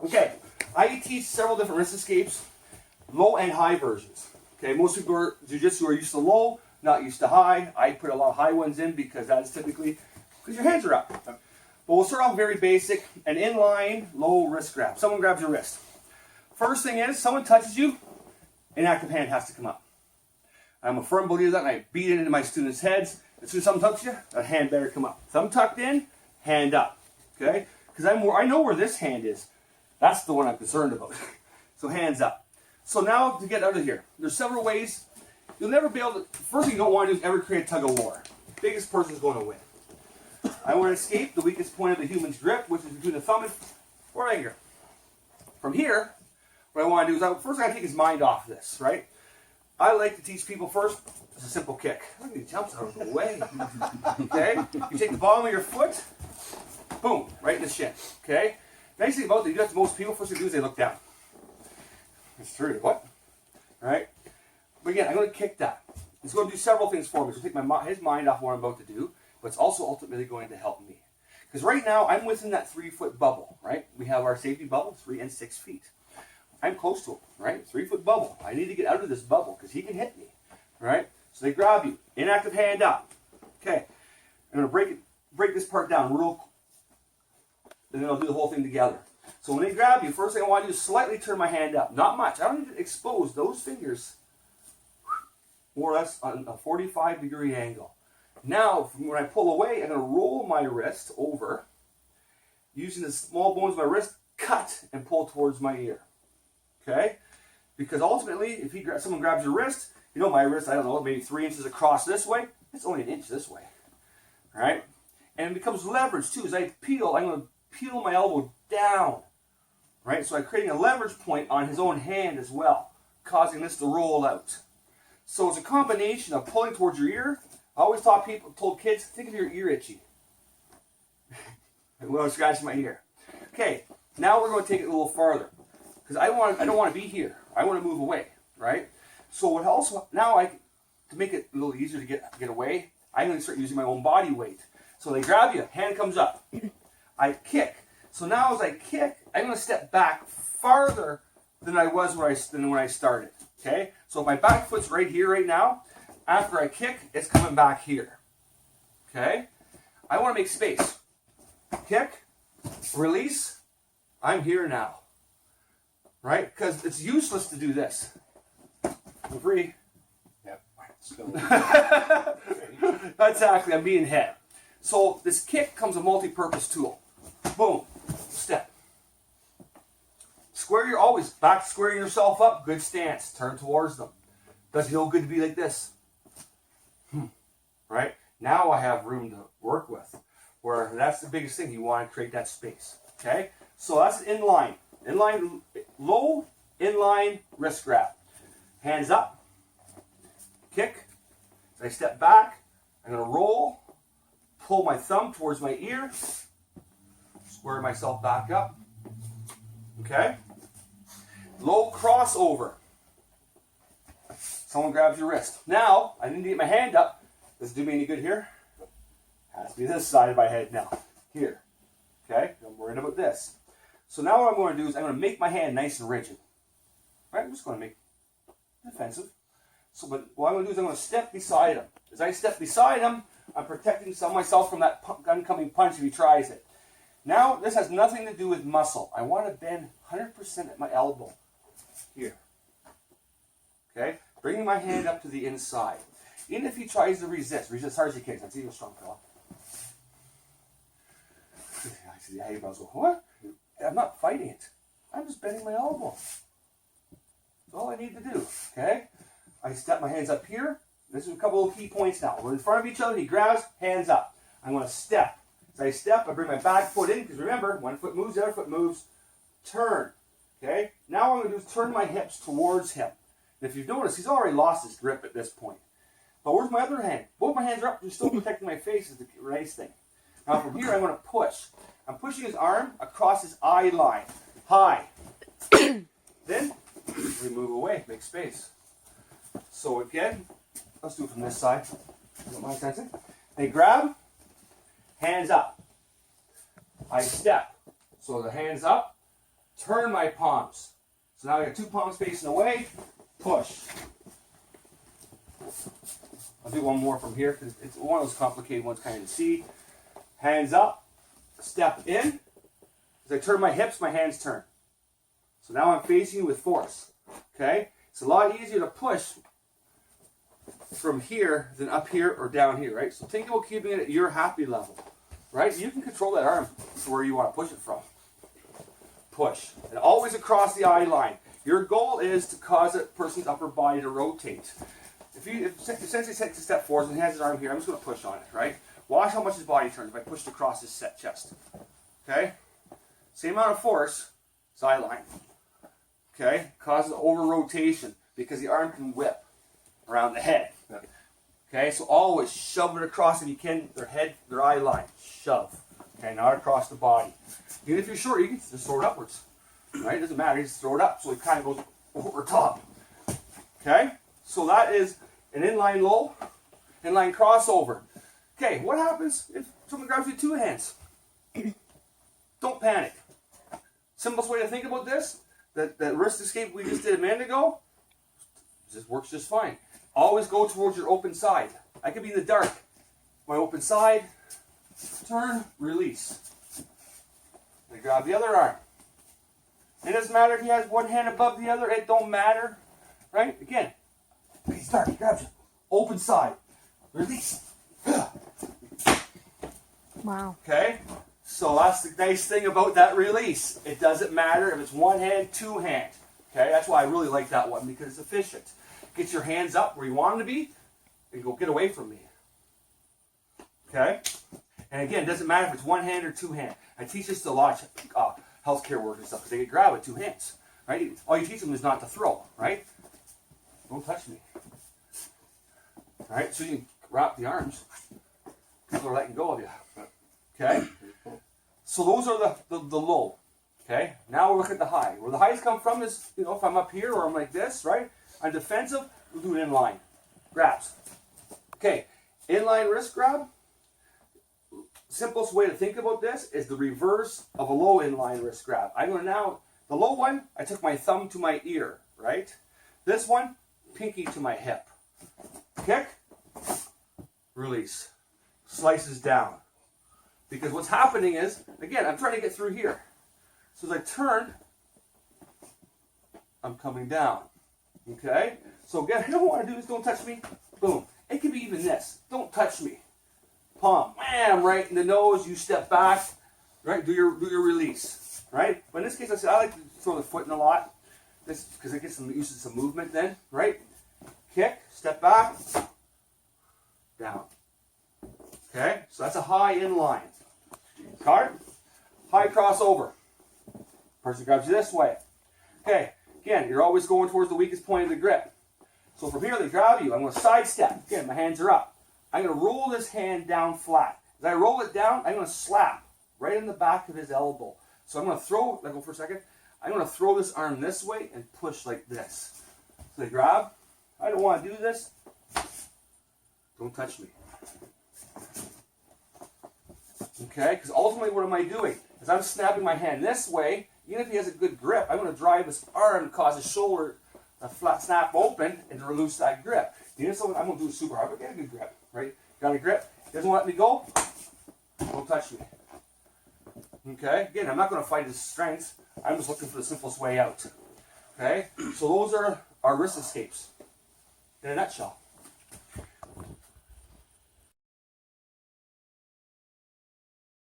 Okay, I teach several different wrist escapes, low and high versions. Okay, most people are Jiu-Jitsu are used to low, not used to high. I put a lot of high ones in because that's typically because your hands are up. But we'll start off very basic, an inline low wrist grab. Someone grabs your wrist. First thing is, someone touches you, an active hand has to come up. I'm a firm believer of that, and I beat it into my students' heads. As soon as someone touches you, a hand better come up. Thumb tucked in, hand up. Okay? Because I know where this hand is. That's the one I'm concerned about. So hands up. So now to get out of here, there's several ways. You'll never be able to. First thing you don't want to do is ever create a tug of war. Biggest person is going to win. I want to escape the weakest point of the human's grip, which is between the thumb and right here. From here, what I want to do is first I got to take his mind off this, right? I like to teach people first, it's a simple kick. Look at he jumps out of the way. Okay? You take the bottom of your foot, boom, right in the shin. Okay? Nice thing about that, you do that to most people, first thing they do is they look down. It's true. What? Alright? But again, I'm going to kick that. It's going to do several things for me. It's going to take his mind off what I'm about to do, but it's also ultimately going to help me. Because right now, I'm within that 3-foot bubble, right? We have our safety bubble, 3 and 6 feet. I'm close to him, right? 3-foot bubble. I need to get out of this bubble because he can hit me, right? So they grab you, inactive hand up. Okay, I'm going to break this part down real, and then I'll do the whole thing together. So when they grab you, first thing I want to do is slightly turn my hand up. Not much. I don't need to expose those fingers more or less on a 45-degree angle. Now, when I pull away, I'm going to roll my wrist over, using the small bones of my wrist, cut and pull towards my ear. Okay? Because ultimately, if someone grabs your wrist, you know my wrist, I don't know, maybe 3 inches across this way, it's only an inch this way. Alright? And it becomes leverage too. As I peel, I'm going to peel my elbow down. Right? So I'm creating a leverage point on his own hand as well, causing this to roll out. So it's a combination of pulling towards your ear. I always told kids, think of your ear itchy. I'm going to scratch my ear. Okay, now we're going to take it a little farther. Because I don't want to be here. I want to move away, right? So what also, now to make it a little easier to get away, I'm going to start using my own body weight. So they grab you, hand comes up. I kick. So now as I kick, I'm going to step back farther than I was when I started. Okay? So if my back foot's right here right now, after I kick, it's coming back here. Okay? I want to make space. Kick, release, I'm here now. Right? Because it's useless to do this. I'm free. Yep. Exactly, I'm being hit. So this kick comes a multi-purpose tool. Boom. Step. Always back squaring yourself up. Good stance. Turn towards them. Does it feel good to be like this? Right? Now I have room to work with. Where that's the biggest thing. You want to create that space. Okay? So that's inline. Inline, low, inline wrist grab. Hands up. Kick. As I step back, I'm going to roll. Pull my thumb towards my ear. Square myself back up. Okay? Low crossover. Someone grabs your wrist. Now, I need to get my hand up. Does it do me any good here? Has to be this side of my head now. Here. Okay? I'm worried about this. So now what I'm going to do is I'm going to make my hand nice and rigid. Right? I'm just going to make it defensive. So, but what I'm going to do is I'm going to step beside him. As I step beside him, I'm protecting myself from that oncoming punch if he tries it. Now, this has nothing to do with muscle. I want to bend 100% at my elbow. Here. Okay? Bringing my hand up to the inside. Even if he tries to resist as hard as he can. That's even strong, fella. I see the eyebrows go, what? I'm not fighting it. I'm just bending my elbow. That's all I need to do. Okay? I step my hands up here. This is a couple of key points now. We're in front of each other. He grabs, hands up. I'm going to step. As I step, I bring my back foot in, because remember, one foot moves, the other foot moves. Turn. Okay? Now what I'm going to do is turn my hips towards him. And if you've noticed, he's already lost his grip at this point. But where's my other hand? Both my hands are up. I'm still protecting my face is the nice thing. Now from here, I'm going to push. I'm pushing his arm across his eye line. High. Then, we move away. Make space. So again, let's do it from this side. Don't mind sensing. They grab. Hands up. I step. So the hands up. turn my palms. So now I got 2 palms facing away, push. I'll do one more from here because it's one of those complicated ones kind of to see. Hands up, step in. As I turn my hips, my hands turn. So now I'm facing you with force. Okay? It's a lot easier to push from here than up here or down here, right? So think about keeping it at your happy level, right? You can control that arm to where you want to push it from. Push. And always across the eye line. Your goal is to cause a person's upper body to rotate. If Sensei takes a step forward and has his arm here, I'm just going to push on it, right? Watch how much his body turns if I pushed across his set chest. Okay? Same amount of force, side line. Okay? Causes over rotation because the arm can whip around the head. Okay? So always shove it across if you can, their head, their eye line. Shove. Okay? Not across the body. Even if you're short, you can just throw it upwards. Right? It doesn't matter. You just throw it up so it kind of goes over top. Okay? So that is an inline low, inline crossover. Okay, what happens if someone grabs you with 2 hands? Don't panic. Simplest way to think about this, that wrist escape we just did a minute ago, just works just fine. Always go towards your open side. I could be in the dark. My open side, turn, release. I grab the other arm. It doesn't matter if he has one hand above the other, it don't matter. Right? Again, he's dark, he grabs you. Open side, release. Wow. Okay? So that's the nice thing about that release. It doesn't matter if it's 1 hand, 2 hand. Okay? That's why I really like that one because it's efficient. Get your hands up where you want them to be and go get away from me. Okay? And again, it doesn't matter if it's 1 hand or 2 hand. I teach this to a lot of healthcare workers and stuff because they get grabbed with 2 hands. Right? All you teach them is not to throw. Right? Don't touch me. Alright? So you can wrap the arms. People are letting go of you. Okay? So those are the low. Okay? Now we'll look at the high. Where the highs come from is, you know, if I'm up here or I'm like this, right? I'm defensive, we'll do it inline. Grabs. Okay. Inline wrist grab. Simplest way to think about this is the reverse of a low inline wrist grab. I'm going to now, the low one, I took my thumb to my ear, right? This one, pinky to my hip. Kick, release. Slices down. Because what's happening is, again, I'm trying to get through here. So as I turn, I'm coming down. Okay? So again, I don't want to do this, don't touch me. Boom. It can be even this. Don't touch me. Palm, wham, right in the nose, you step back, right? Do your release. Right? But in this case, I like to throw the foot in a lot. This because it gets some use of some movement then, right? Kick, step back, down. Okay, so that's a high inline. Card, high crossover. Person grabs you this way. Okay, again, you're always going towards the weakest point of the grip. So from here, they grab you. I'm going to sidestep. Again, my hands are up. I'm going to roll this hand down flat. As I roll it down, I'm going to slap right in the back of his elbow. So I'm going to throw, let go for a second. I'm going to throw this arm this way and push like this. So they grab. I don't want to do this. Don't touch me. Okay, because ultimately what am I doing? As I'm snapping my hand this way, even if he has a good grip, I'm going to drive his arm and cause his shoulder to flat snap open and to lose that grip. You know, so I'm going to do it super hard, but get a good grip, right? Got a grip? He doesn't want to let me go? Don't touch me. Okay, again, I'm not going to fight his strengths. I'm just looking for the simplest way out. Okay, so those are our wrist escapes in a nutshell.